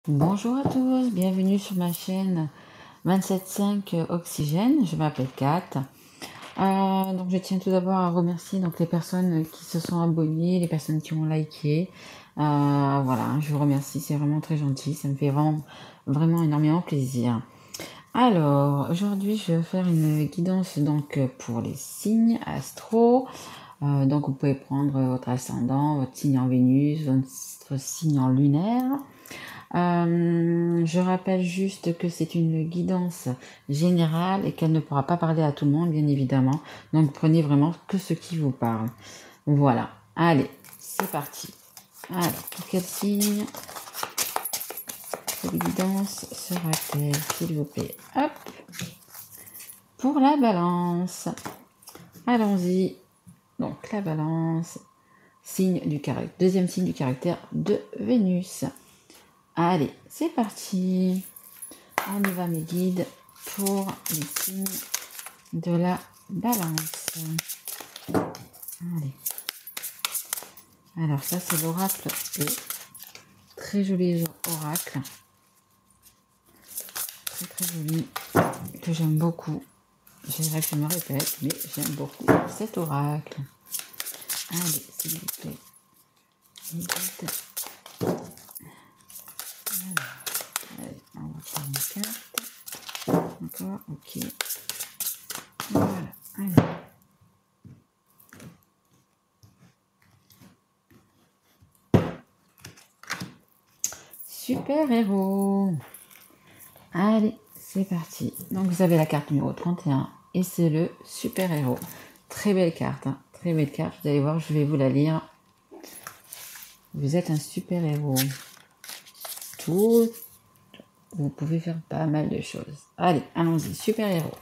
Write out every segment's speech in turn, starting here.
Bonjour à tous, bienvenue sur ma chaîne 27.5 Oxygène, je m'appelle Kat. Donc je tiens tout d'abord à remercier les personnes qui se sont abonnées, les personnes qui ont liké. Voilà, je vous remercie, c'est vraiment très gentil, ça me fait vraiment énormément plaisir. Alors, aujourd'hui je vais faire une guidance pour les signes astro. Donc vous pouvez prendre votre ascendant, votre signe en Vénus, votre signe en lunaire. Je rappelle juste que c'est une guidance générale et qu'elle ne pourra pas parler à tout le monde, bien évidemment. Donc prenez vraiment que ce qui vous parle. Voilà. Allez, c'est parti. Alors, pour quel signe cette guidance sera-t-elle, s'il vous plaît? Hop. Pour la balance. Allons-y. Donc, la balance. Signe du caractère. Deuxième signe du caractère de Vénus. Allez, c'est parti. On y va mes guides pour les signes de la balance. Allez. Alors ça c'est l'oracle E. Très joli oracle. Très joli. Que j'aime beaucoup. Je dirais que je me répète, mais j'aime beaucoup cet oracle. Allez, s'il vous plaît. Les guides. Allez, on va prendre une carte. Encore, ok. Voilà, allez. Super héros. Allez, c'est parti. Donc vous avez la carte numéro 31 et c'est le super héros. Très belle carte, hein. Très belle carte. Vous allez voir, je vais vous la lire. Vous êtes un super héros. Vous pouvez faire pas mal de choses. Allez, allons-y, super héros.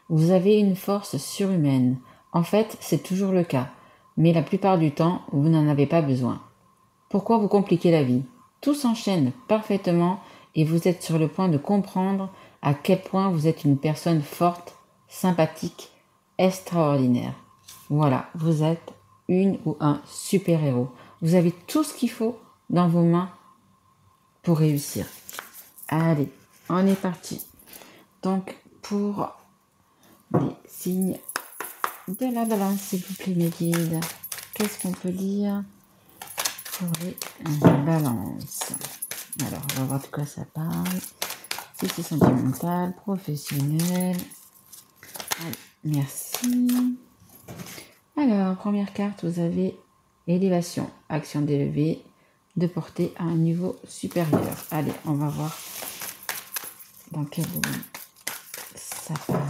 Vous avez une force surhumaine. En fait, c'est toujours le cas. Mais la plupart du temps, vous n'en avez pas besoin. Pourquoi vous compliquer la vie? Tout s'enchaîne parfaitement et vous êtes sur le point de comprendre à quel point vous êtes une personne forte, sympathique, extraordinaire. Voilà, vous êtes une ou un super-héros. Vous avez tout ce qu'il faut dans vos mains pour réussir. Allez, on est parti. Donc, pour les signes de la balance, s'il vous plaît, mes guides, qu'est-ce qu'on peut dire pour les balances? Alors, on va voir de quoi ça parle. Si c'est sentimental, professionnel. Allez, merci. Alors, première carte, vous avez élévation, action d'élever, de porter à un niveau supérieur. Allez, on va voir dans quel domaine ça parle.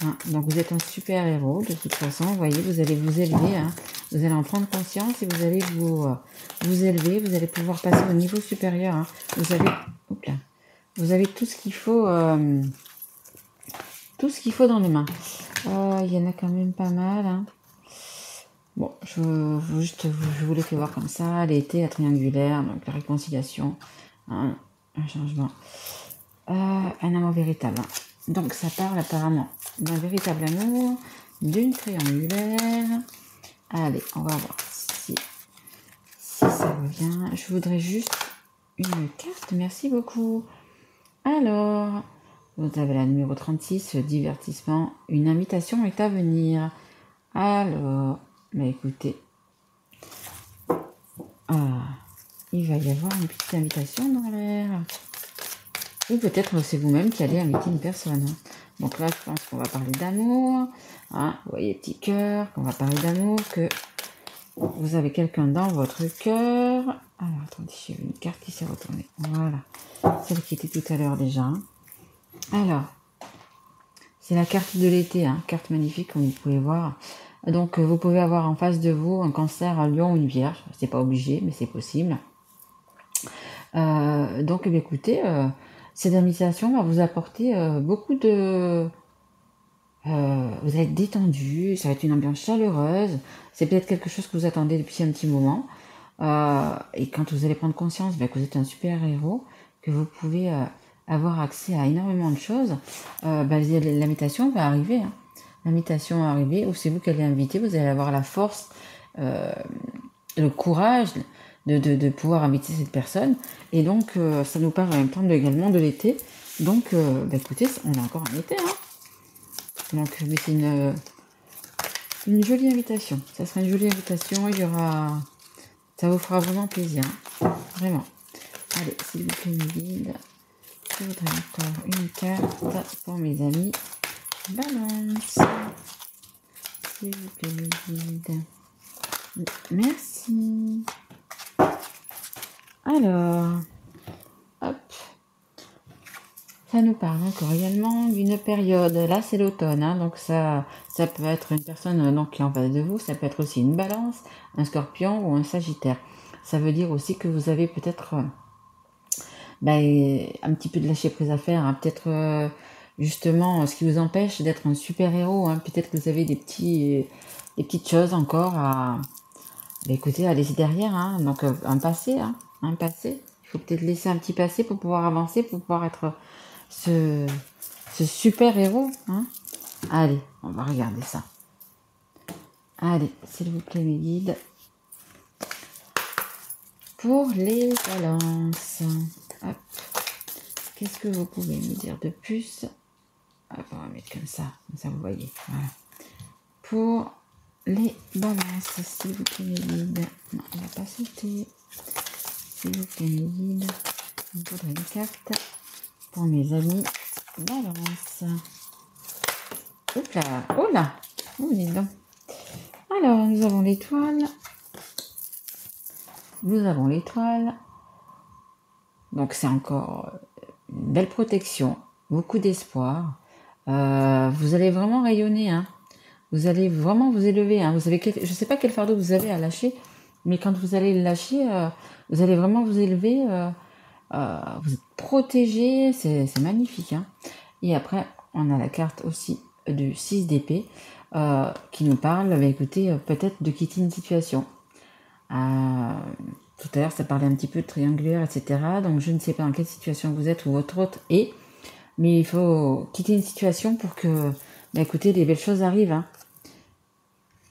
Hein, donc, vous êtes un super héros, de toute façon, vous voyez, vous allez vous élever, hein. Vous allez en prendre conscience et vous allez vous élever, vous allez pouvoir passer au niveau supérieur. Hein. Vous avez tout ce qu'il faut, dans les mains. Il y en a quand même pas mal. Hein. Bon, je vous l'ai fait voir comme ça. L'été, la triangulaire, donc la réconciliation, hein, un changement, un amour véritable. Hein. Donc ça parle apparemment d'un véritable amour, d'une triangulaire. Allez, on va voir si ça revient. Je voudrais juste une carte, merci beaucoup. Alors, vous avez la numéro 36, divertissement. Une invitation est à venir. Alors, écoutez. Il va y avoir une petite invitation dans l'air. Ou peut-être c'est vous-même qui allez inviter une personne. Donc là, je pense qu'on va parler d'amour. Hein, vous voyez, petit cœur, qu'on va parler d'amour, que vous avez quelqu'un dans votre cœur. Alors, attendez, j'ai vu une carte qui s'est retournée. Voilà. Celle qui était tout à l'heure déjà. Alors, c'est la carte de l'été, hein, carte magnifique comme vous pouvez voir. Donc, vous pouvez avoir en face de vous un cancer, un lion ou une vierge. C'est pas obligé, mais c'est possible. Donc, écoutez, cette invitation va vous apporter beaucoup de... vous allez être détendu, ça va être une ambiance chaleureuse. C'est peut-être quelque chose que vous attendez depuis un petit moment. Et quand vous allez prendre conscience que vous êtes un super héros, que vous pouvez avoir accès à énormément de choses, l'invitation va arriver. Hein. L'invitation va arriver, ou c'est vous qui allez inviter, vous allez avoir la force, le courage de pouvoir inviter cette personne. Et donc, ça nous parle en même temps également de l'été. Donc, écoutez, on a encore un été. Hein. Donc, mais c'est une jolie invitation. Ça sera une jolie invitation. Il y aura... Ça vous fera vraiment plaisir. Hein. Vraiment. Allez, s'il vous plaît, mes guides. Je voudrais encore une carte pour mes amis. Balance. S'il vous plaît, mes guides. Merci. Alors, hop. Ça nous parle encore également d'une période. Là, c'est l'automne, hein, donc ça peut être une personne donc, qui est en face de vous. Ça peut être aussi une balance, un scorpion ou un sagittaire. Ça veut dire aussi que vous avez peut-être un petit peu de lâcher prise à faire. Hein, peut-être justement ce qui vous empêche d'être un super-héros. Hein, peut-être que vous avez des petites choses encore à... écoutez, à laisser derrière. Hein, donc un passé. Hein, un passé. Il faut peut-être laisser un petit passé pour pouvoir avancer, pour pouvoir être... ce super héros. Hein. Allez, on va regarder ça. Allez, s'il vous plaît, mes guides. Pour les balances. Hop. Qu'est-ce que vous pouvez me dire de plus? Hop, on va mettre comme ça vous voyez. Voilà. Pour les balances, s'il vous plaît, mes guides. Non, on va pas sauter. S'il vous plaît, mes guides. Il faudrait une carte. Pour mes amis, balance. Hop là, oh là, oh dis donc. Alors, nous avons l'étoile. Nous avons l'étoile. Donc, c'est encore une belle protection, beaucoup d'espoir. Vous allez vraiment rayonner, hein. Vous allez vraiment vous élever, hein. Vous avez je ne sais pas quel fardeau vous avez à lâcher, mais quand vous allez le lâcher, vous allez vraiment vous élever. Vous êtes protégé, c'est magnifique. Hein. Et après, on a la carte aussi du 6 d'épée qui nous parle, écoutez, peut-être de quitter une situation. Tout à l'heure, ça parlait un petit peu de triangulaire, etc. Donc, je ne sais pas dans quelle situation vous êtes ou votre hôte est, mais il faut quitter une situation pour que, écoutez, les belles choses arrivent. Hein.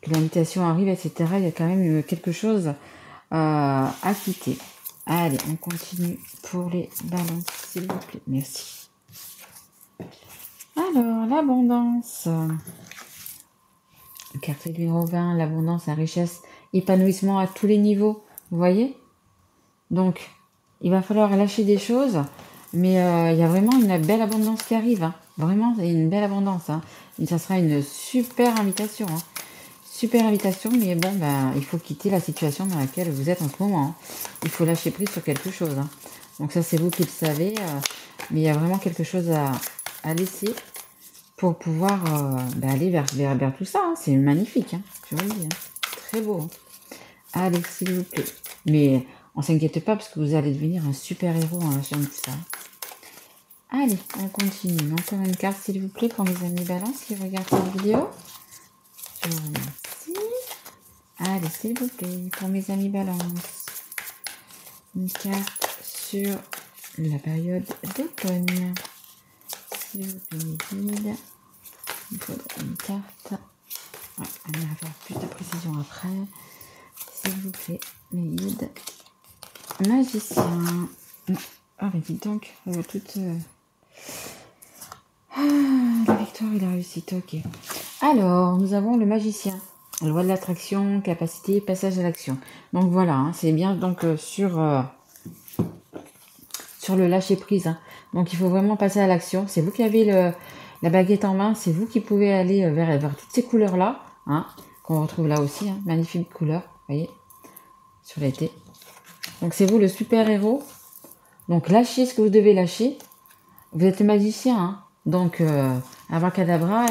Que l'invitation arrive, etc. Il y a quand même quelque chose à quitter. Allez, on continue pour les balances, s'il vous plaît. Merci. Alors, l'abondance. Carte numéro 20, l'abondance, la richesse, épanouissement à tous les niveaux. Vous voyez? Donc, il va falloir lâcher des choses, mais il y a vraiment une belle abondance qui arrive. Hein. Vraiment, c'est une belle abondance. Hein. Et ça sera une super invitation. Hein. Super invitation, mais bon, il faut quitter la situation dans laquelle vous êtes en ce moment. Hein. Il faut lâcher prise sur quelque chose. Hein. Donc ça, c'est vous qui le savez, mais il y a vraiment quelque chose à laisser pour pouvoir aller vers tout ça. Hein. C'est magnifique, hein. Je vous le dis. Hein. Très beau. Hein. Allez, s'il vous plaît. Mais on s'inquiète pas parce que vous allez devenir un super héros en lâchant tout ça. Allez, on continue. Encore une carte, s'il vous plaît, pour mes amis balance qui regardent cette vidéo. Je vous remercie. Allez, s'il vous plaît, pour mes amis balance. Une carte sur la période d'automne. S'il vous plaît, mes guides. Il faudrait une carte. Ouais, on ira faire plus de précision après. S'il vous plaît, mes guides. Magicien. Ah, mais dites donc, la victoire et la réussite, ok. Alors, nous avons le magicien. Loi de l'attraction, capacité, passage à l'action. Donc voilà, hein, c'est bien donc sur le lâcher prise. Hein. Donc il faut vraiment passer à l'action. C'est vous qui avez la baguette en main, c'est vous qui pouvez aller vers toutes ces couleurs-là, hein, qu'on retrouve là aussi, hein, magnifique couleur, vous voyez, sur l'été. Donc c'est vous le super-héros. Donc lâchez ce que vous devez lâcher. Vous êtes le magicien, hein. Donc abracadabra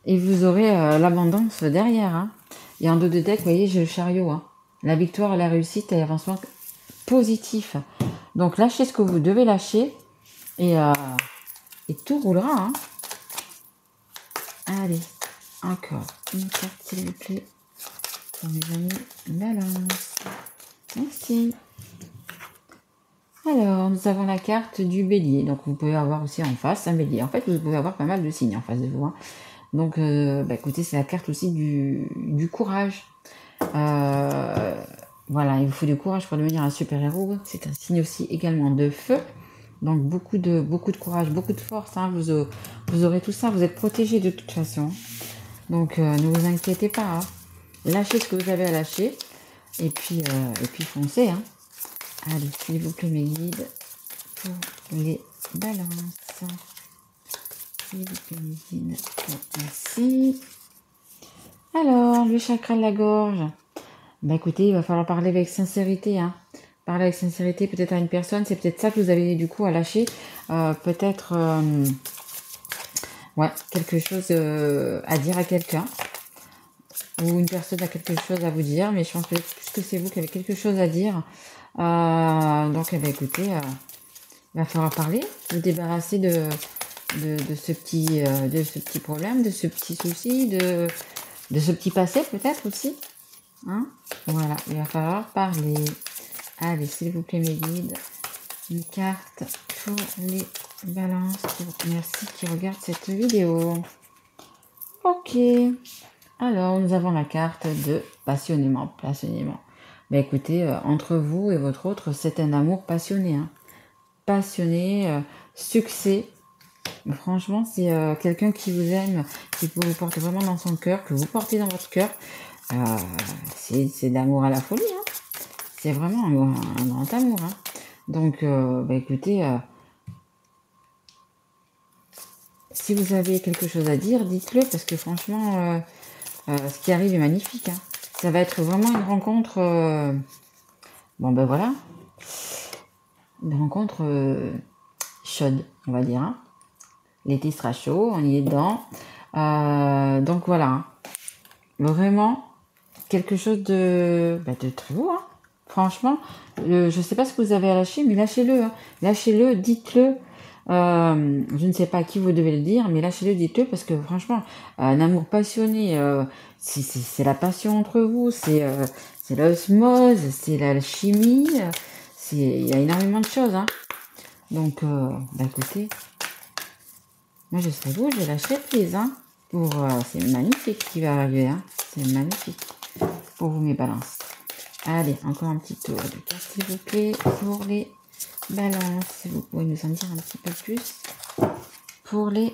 et vous aurez l'abondance derrière. Hein. Et en dos de deck, vous voyez, j'ai le chariot. Hein. La victoire et la réussite et l'avancement positif. Donc lâchez ce que vous devez lâcher et tout roulera. Hein. Allez, encore une carte s'il vous plaît pour mes amis balance. Merci. Alors, nous avons la carte du bélier. Donc, vous pouvez avoir aussi en face un bélier. En fait, vous pouvez avoir pas mal de signes en face de vous. Hein. Donc, écoutez, c'est la carte aussi du courage. Voilà, il vous faut du courage pour devenir un super-héros. C'est un signe aussi également de feu. Donc beaucoup de courage, beaucoup de force. Hein. Vous aurez tout ça, vous êtes protégé de toute façon. Donc ne vous inquiétez pas. Hein. Lâchez ce que vous avez à lâcher. Et puis foncez. Hein. Allez, s'il vous plaît, mes guides, pour les balances. S'il vous plaît, mes guides. Merci. Alors, le chakra de la gorge. Bah écoutez, il va falloir parler avec sincérité. Hein. Parler avec sincérité peut-être à une personne. C'est peut-être ça que vous avez du coup à lâcher. Peut-être ouais, quelque chose à dire à quelqu'un. Ou une personne a quelque chose à vous dire. Mais je pense peut-être plus que c'est vous qui avez quelque chose à dire. Donc, eh bien, écoutez, il va falloir parler. Vous débarrasser de ce petit problème, de ce petit souci, de ce petit passé peut-être aussi. Hein, voilà, il va falloir parler. Allez, s'il vous plaît, mes guides, une carte pour les balances. Merci qui regardent cette vidéo. Ok. Alors, nous avons la carte de passionnément. Mais écoutez, entre vous et votre autre, c'est un amour passionné. Hein. Passionné, succès. Franchement, c'est quelqu'un qui vous aime, qui vous porte vraiment dans son cœur, que vous portez dans votre cœur. C'est d'amour à la folie. Hein. C'est vraiment un grand amour. Hein. Donc, écoutez, si vous avez quelque chose à dire, dites-le, parce que franchement, ce qui arrive est magnifique. Hein. Ça va être vraiment une rencontre... bon, ben voilà. Une rencontre chaude, on va dire. Hein. L'été sera chaud, on y est dedans. Donc voilà. Hein. Vraiment, quelque chose de très beau. Hein. Franchement, je ne sais pas ce que vous avez à lâcher, mais lâchez-le. Hein. Lâchez-le, dites-le. Je ne sais pas à qui vous devez le dire, mais lâchez-le, dites-le, parce que franchement, un amour passionné, c'est la passion entre vous, c'est l'osmose, c'est l'alchimie, il y a énormément de choses. Hein. Donc, écoutez, moi je serai vous, je lâcherai prise. Hein, c'est magnifique ce qui va arriver. Hein. C'est magnifique pour vous, mes balances. Allez, encore un petit tour de carte, s'il vous plaît, pour les balances. Si vous pouvez nous en dire un petit peu plus. Pour les...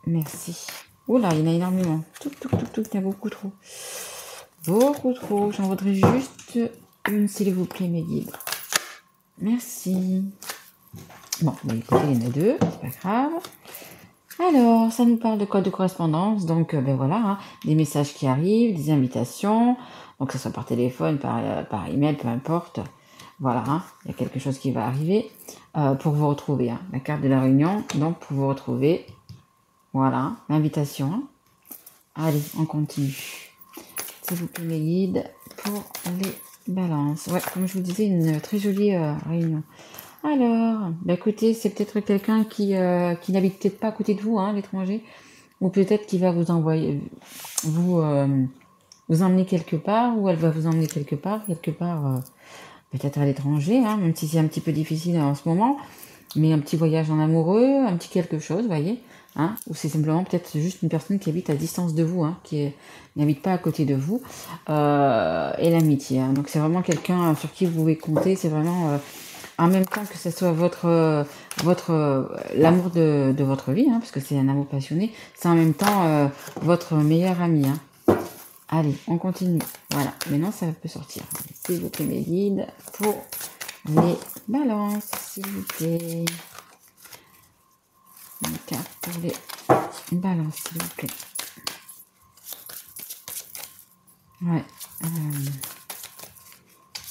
merci. Oula, il y en a énormément. Tout, il y en a beaucoup trop. Beaucoup trop. J'en voudrais juste une, s'il vous plaît, mes guides. Merci. Bon, écoutez, il y en a deux, c'est pas grave. Alors, ça nous parle de code de correspondance. Donc, voilà, hein, des messages qui arrivent, des invitations. Donc, que ce soit par téléphone, par email, peu importe. Voilà, hein, il y a quelque chose qui va arriver pour vous retrouver. Hein, la carte de la réunion, donc pour vous retrouver. Voilà, l'invitation. Hein. Allez, on continue. S'il vous plaît, mes guides, pour les balances. Ouais, comme je vous disais, une très jolie réunion. Alors, écoutez, c'est peut-être quelqu'un qui n'habite peut-être pas à côté de vous, hein, l'étranger, ou peut-être qui va vous envoyer, vous emmener quelque part, ou elle va vous emmener quelque part, peut-être à l'étranger, hein, même si c'est un petit peu difficile en ce moment, mais un petit voyage en amoureux, un petit quelque chose, vous voyez, hein, ou c'est simplement peut-être juste une personne qui habite à distance de vous, hein, qui n'habite pas à côté de vous, et l'amitié. Hein, donc c'est vraiment quelqu'un sur qui vous pouvez compter, c'est vraiment... en même temps que ce soit l'amour de votre vie, hein, parce que c'est un amour passionné, c'est en même temps votre meilleur ami. Hein. Allez, on continue. Voilà, maintenant ça peut sortir. S'il vous plaît, mes guides, pour les balances, s'il vous plaît. Une carte pour les balances, s'il vous plaît. Ouais.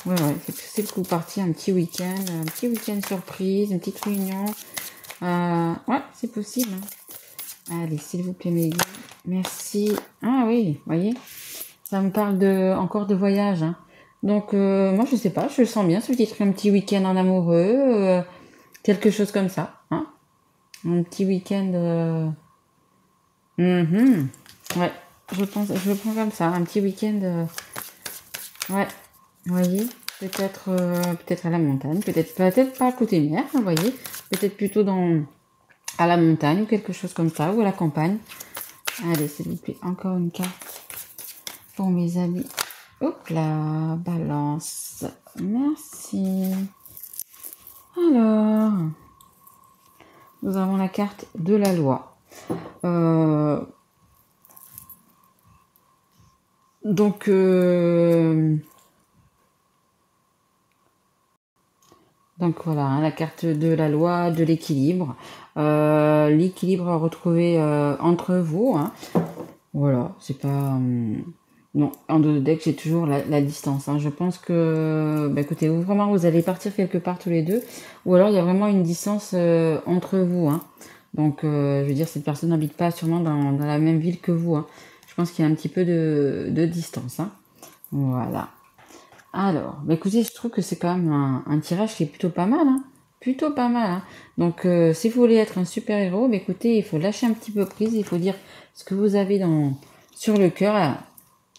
Ouais, c'est le coup parti, un petit week-end surprise, une petite réunion. Ouais, c'est possible. Hein. Allez, s'il vous plaît, mes guides. Merci. Ah oui, voyez, ça me parle encore de voyage. Hein. Donc, moi, je sais pas, je le sens bien, un petit week-end en amoureux, quelque chose comme ça. Hein. Un petit week-end... Ouais, je le prends comme ça, un petit week-end... Ouais, vous voyez, peut-être à la montagne, peut-être pas à côté mer, vous voyez, peut-être plutôt à la montagne ou quelque chose comme ça, ou à la campagne. Allez, s'il vous plaît, encore une carte pour mes amis Hop là, balance. Merci. Alors, nous avons la carte de la loi. Donc, voilà, hein, la carte de la loi, de l'équilibre. L'équilibre à retrouver entre vous. Hein. Voilà, c'est pas... non, en deux decks, j'ai toujours la distance. Hein. Je pense que, bah, écoutez, vraiment, vous allez partir quelque part tous les deux. Ou alors, il y a vraiment une distance entre vous. Hein. Donc, je veux dire, cette personne n'habite pas sûrement dans la même ville que vous. Hein. Je pense qu'il y a un petit peu de distance. Hein. Voilà. Alors, bah écoutez, je trouve que c'est quand même un tirage qui est plutôt pas mal, hein. Plutôt pas mal, hein. Donc, si vous voulez être un super-héros, bah écoutez, il faut lâcher un petit peu prise, il faut dire ce que vous avez sur le cœur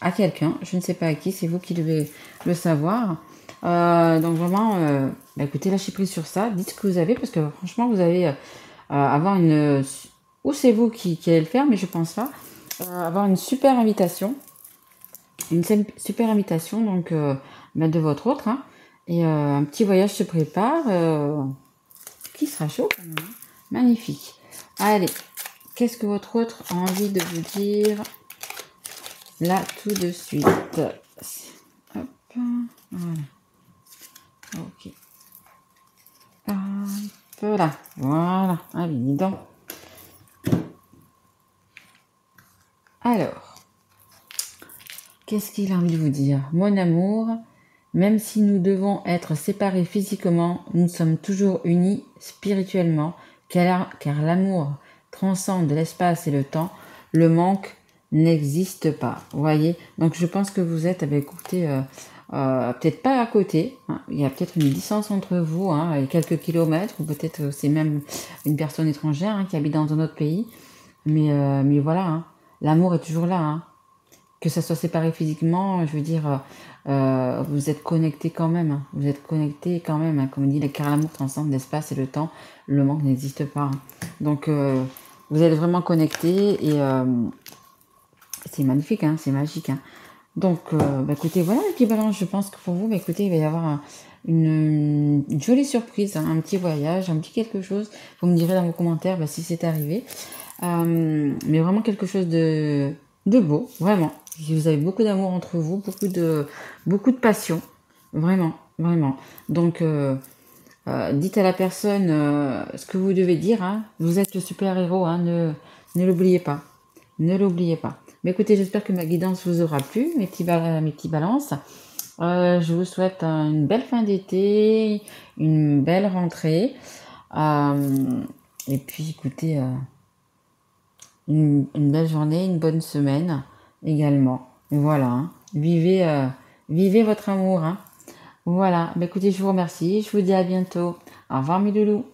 à quelqu'un. Je ne sais pas à qui, c'est vous qui devez le savoir. Donc vraiment, bah écoutez, lâchez prise sur ça, dites ce que vous avez, parce que franchement, vous allez avoir une... Ou c'est vous qui allez le faire, mais je pense pas. Avoir une super invitation. Une super invitation donc de votre autre. Hein. Et un petit voyage se prépare qui sera chaud quand même. Hein. Magnifique. Allez, qu'est-ce que votre autre a envie de vous dire là tout de suite? Hop, voilà. Ok. Hop là. Voilà. Allez, dis donc. Alors, qu'est-ce qu'il a envie de vous dire? Mon amour, même si nous devons être séparés physiquement, nous sommes toujours unis spirituellement, car l'amour transcende l'espace et le temps. Le manque n'existe pas. Vous voyez? Donc je pense que vous êtes, écoutez, peut-être pas à côté. Hein. Il y a peut-être une distance entre vous, hein, et quelques kilomètres, ou peut-être c'est même une personne étrangère hein, qui habite dans un autre pays. Mais voilà, hein. L'amour est toujours là. Hein. Que ça soit séparé physiquement, je veux dire, vous êtes connectés quand même. Hein. Vous êtes connectés quand même. Hein. Comme on dit, car l'amour transcende l'espace et le temps. Le manque n'existe pas. Hein. Donc, vous êtes vraiment connectés et c'est magnifique, hein, c'est magique. Hein. Donc, écoutez, voilà les petits balances. Je pense que pour vous, écoutez, il va y avoir une jolie surprise, hein, un petit voyage, un petit quelque chose. Vous me direz dans vos commentaires si c'est arrivé. Mais vraiment quelque chose de beau, vraiment. Vous avez beaucoup d'amour entre vous, beaucoup de passion, vraiment, vraiment. Donc, dites à la personne ce que vous devez dire. Hein. Vous êtes le super-héros, hein, ne l'oubliez pas. Ne l'oubliez pas. Mais écoutez, j'espère que ma guidance vous aura plu, mes petits balances. Je vous souhaite une belle fin d'été, une belle rentrée. Et puis, écoutez, une belle journée, une bonne semaine également. Voilà. Hein. Vivez votre amour. Hein. Voilà. Écoutez, je vous remercie. Je vous dis à bientôt. Au revoir mes loulous.